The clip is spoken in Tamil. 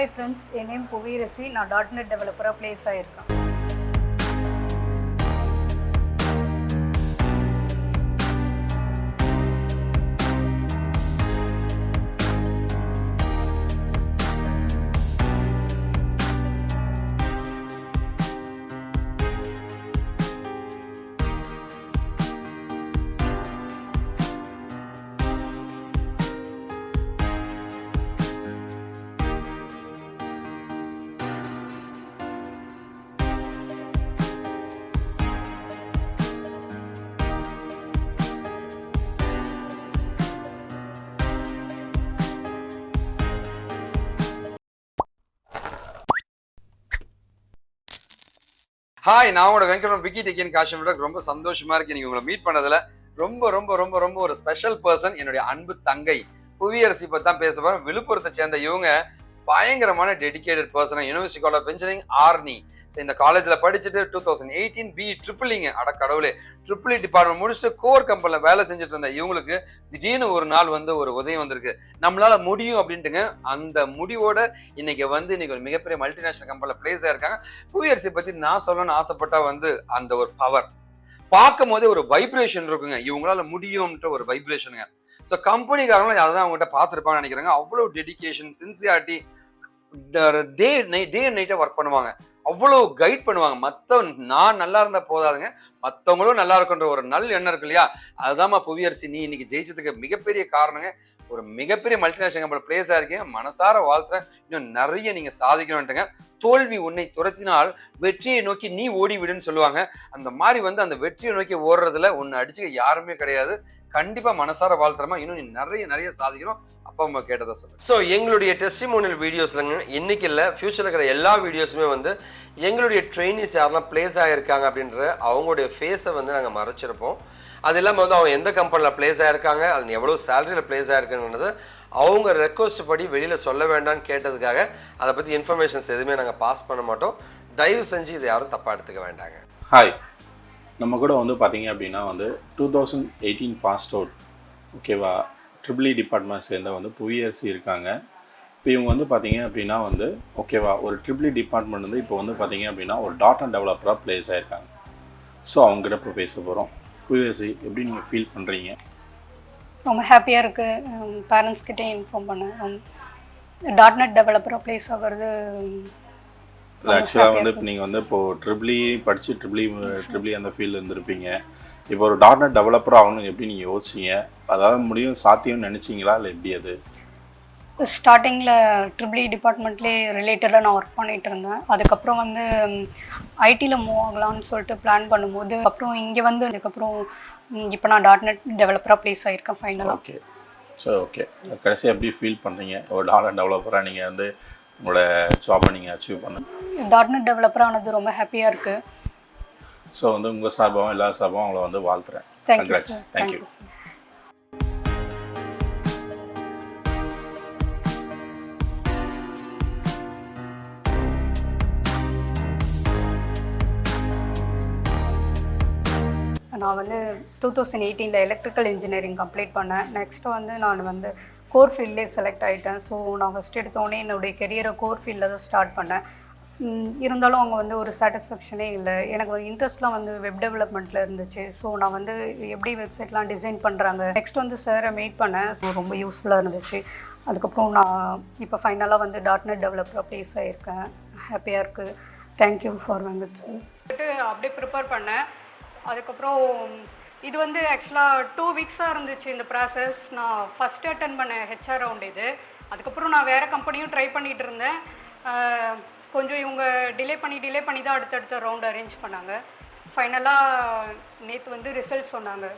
Hi friends, my name is Puvirasi. I am .NET Developer place. Hi, நான் உங்களோட வெங்கடம் விக்கி டெக்கின் KaaShiv ரொம்ப சந்தோஷமா இருக்கு நீங்க உங்களை மீட் பண்ணதுல. ரொம்ப ரொம்ப ரொம்ப ரொம்ப ஒரு ஸ்பெஷல் பர்சன், என்னுடைய அன்பு தங்கை புவியரசி பத்தி தான் பேச போறோம். விழுப்புரத்தை சேர்ந்த இவங்க பயங்கரமான dedicated person. University college of engineering Arni. இந்த காலேஜ்ல படிச்சுட்டு 2018 பி ட்ரிபிளிங்க கடவுளே ட்ரிபிள் டிபார்ட்மெண்ட் முடிச்சுட்டு கோர் கம்பெனில வேலை செஞ்சுட்டு இருந்த இவங்களுக்கு திடீர்னு ஒரு நாள் ஒரு உதயம் வந்திருக்கு, நம்மளால முடியும் அப்படின்ட்டுங்க. அந்த முடிவோட இன்னைக்கு ஒரு மிகப்பெரிய மல்டிநேஷனல் கம்பெனில பிளேஸ் ஆயிருக்காங்க. புவியரசி பத்தி நான் சொல்லணும்னு ஆசைப்பட்டா அந்த ஒரு பவர் பார்க்கும் போதே ஒரு வைப்ரேஷன் இருக்குங்க, இவங்களால முடியும்ன்ற ஒரு வைப்ரேஷனுங்க. ஸோ கம்பெனிக்காரங்களும் அதான் அவங்ககிட்ட பார்த்துருப்பாங்கன்னு நினைக்கிறாங்க. அவ்வளோ டெடிகேஷன், சின்சியாரிட்டி, டே அண்ட் நைட்டை ஒர்க் பண்ணுவாங்க, அவ்வளோ கைட் பண்ணுவாங்க. நான் நல்லா இருந்தா போதாதுங்க, மற்றவங்களும் நல்லா இருக்குன்ற ஒரு நல்ல எண்ணம் இருக்கு இல்லையா, அதுதான்மா புவியரசி நீ இன்னைக்கு ஜெயிச்சதுக்கு மிகப்பெரிய காரணங்க. ஒரு மிகப்பெரிய மல்டிநேஷனல் கம்பெனி பிளேஸா இருக்கீங்க, மனசார வாழ்த்துறேன். இன்னும் நிறைய நீங்க சாதிக்கணும்ட்டுங்க. தோல்வி உன்னை துரத்தினால் வெற்றியை நோக்கி நீ ஓடி விடுன்னு சொல்லுவாங்க. அந்த மாதிரி அந்த வெற்றியை நோக்கி ஓடுறதுல ஒன்னு அடிச்சுக்க யாருமே கிடையாது. கண்டிப்பா மனசார வாழ்த்துறமா, இன்னும் நீ நிறைய சாதிக்கணும். அப்பா அம்மா கேட்டதா சொல்லு. ஸோ எங்களுடைய டெஸ்டிமோனியல் வீடியோஸ்லங்க இன்னைக்கு இல்லை, ஃபியூச்சர்ல இருக்கிற எல்லா வீடியோஸுமே எங்களுடைய ட்ரெயினிஸ் யாரெல்லாம் பிளேஸ் ஆகிருக்காங்க அப்படின்ற அவங்களுடைய ஃபேஸை நாங்கள் மறைச்சிருப்போம். அது இல்லாமல் அவங்க எந்த கம்பெனியில் பிளேஸ் ஆகிருக்காங்க, அது எவ்வளோ சேலரியில் பிளேஸ் ஆகிருக்குன்றது அவங்க ரெக்வஸ்ட் படி வெளியில் சொல்ல வேண்டாம்னு கேட்டதுக்காக அதை பற்றி இன்ஃபர்மேஷன்ஸ் எதுவுமே நாங்கள் பாஸ் பண்ண மாட்டோம். தயவு செஞ்சு இதை யாரும் தப்பாக எடுத்துக்க வேண்டாங்க. ஹாய், நம்ம கூட பார்த்தீங்க அப்படின்னா 2018 பாஸ்ட் அவுட், ஓகேவா, ட்ரிபிள் டிபார்ட்மெண்ட் சேர்ந்த புவியரசி இருக்காங்க. இப்போ இவங்க பார்த்தீங்க அப்படின்னா ஓகேவா, ஒரு ட்ரிபிள் டிபார்ட்மெண்ட் இப்போ பார்த்தீங்க அப்படின்னா ஒரு .NET டெவலப்பராக பிளேஸ் ஆகிருக்காங்க. ஸோ அவங்ககிட்ட இப்போ பேச போகிறோம். புவியரசி, எப்படி நீங்கள் ஃபீல் பண்ணுறீங்க? ரொம்ப ஹாப்பியாக இருக்குது. பேரண்ட்ஸ்கிட்டே இன்ஃபார்ம் பண்ணேன். .NET டெவலப்பராக ப்ளேஸ் ஆகிறது ஆக்சுவலாக இப்போ நீங்கள் இப்போது ட்ரிபிள் படித்து ட்ரிபிள் அந்த ஃபீல்டு இருந்திருப்பீங்க. இப்போ ஒரு .NET டெவலப்பர் ஆகணும்னு எப்படி நீங்கள் யோசிச்சிங்க? அதாவது முடியும் சாத்தியம்னு நினச்சிங்களா இல்லை எப்படி? அது ஸ்டார்டிங்கில் ட்ரிபிள் டிபார்ட்மெண்ட்லேயே ரிலேட்டடாக நான் ஒர்க் பண்ணிகிட்டு இருந்தேன். அதுக்கப்புறம் ஐடியில் மூவ் ஆகலாம்னு சொல்லிட்டு பிளான் பண்ணும்போது அப்புறம் இங்கே அதுக்கப்புறம் இப்போ நான் .NET டெவலப்பராக ப்ளேஸ் ஆகிருக்கேன் ஃபைனலாக. ஓகே, ஸோ ஓகே, கடைசி எப்படி ஃபீல் பண்ணுறீங்க? ஒரு .NET டெவலப்பராக நீங்கள் உங்களோட ஜாபை நீங்கள் அச்சீவ் பண்ண .NET டெவலப்பராக ஆனது ரொம்ப ஹாப்பியாக இருக்குது. ஸோ உங்கள் சார்பாகவும் எல்லா சார்பாகவும் அவங்கள வாழ்த்துறேன். தேங்க்யூ. நான் 2018 எலக்ட்ரிக்கல் இன்ஜினியரிங் கம்ப்ளீட் பண்ணேன். நெக்ஸ்ட்டு நான் கோர் ஃபீல்ட்லேயே செலக்ட் ஆகிட்டேன். ஸோ நான் ஃபஸ்ட் எடுத்தோடனே என்னுடைய கெரியரை கோர் ஃபீல்டில் தான் ஸ்டார்ட் பண்ணேன். இருந்தாலும் அவங்க ஒரு சாட்டிஸ்ஃபேக்ஷனே இல்லை. எனக்கு இன்ட்ரெஸ்ட்லாம் வெப் டெவலப்மெண்ட்டில் இருந்துச்சு. ஸோ நான் எப்படி வெப்சைட்லாம் டிசைன் பண்ணுறாங்க, நெக்ஸ்ட் சாரை மீட் பண்ணேன். ஸோ ரொம்ப யூஸ்ஃபுல்லாக இருந்துச்சு. அதுக்கப்புறம் நான் இப்போ ஃபைனலாக .NET டெவலப்பராக ப்ளேஸ் ஆகிருக்கேன். ஹாப்பியாக இருக்குது. தேங்க்யூ ஃபார் அப்படியே ப்ரிப்பேர் பண்ணேன். அதுக்கப்புறம் இது ஆக்சுவலாக 2 வீக்ஸாக இருந்துச்சு இந்த ப்ராசஸ். நான் ஃபஸ்ட்டு அட்டன் பண்ணேன் HR ரவுண்ட் இது. அதுக்கப்புறம் நான் வேறு கம்பெனியும் ட்ரை பண்ணிகிட்டு இருந்தேன். கொஞ்சம் இவங்க டிலே பண்ணி தான் அடுத்தடுத்த ரவுண்ட் அரேஞ்ச் பண்ணாங்க. ஃபைனலாக நேற்று ரிசல்ட் சொன்னாங்க.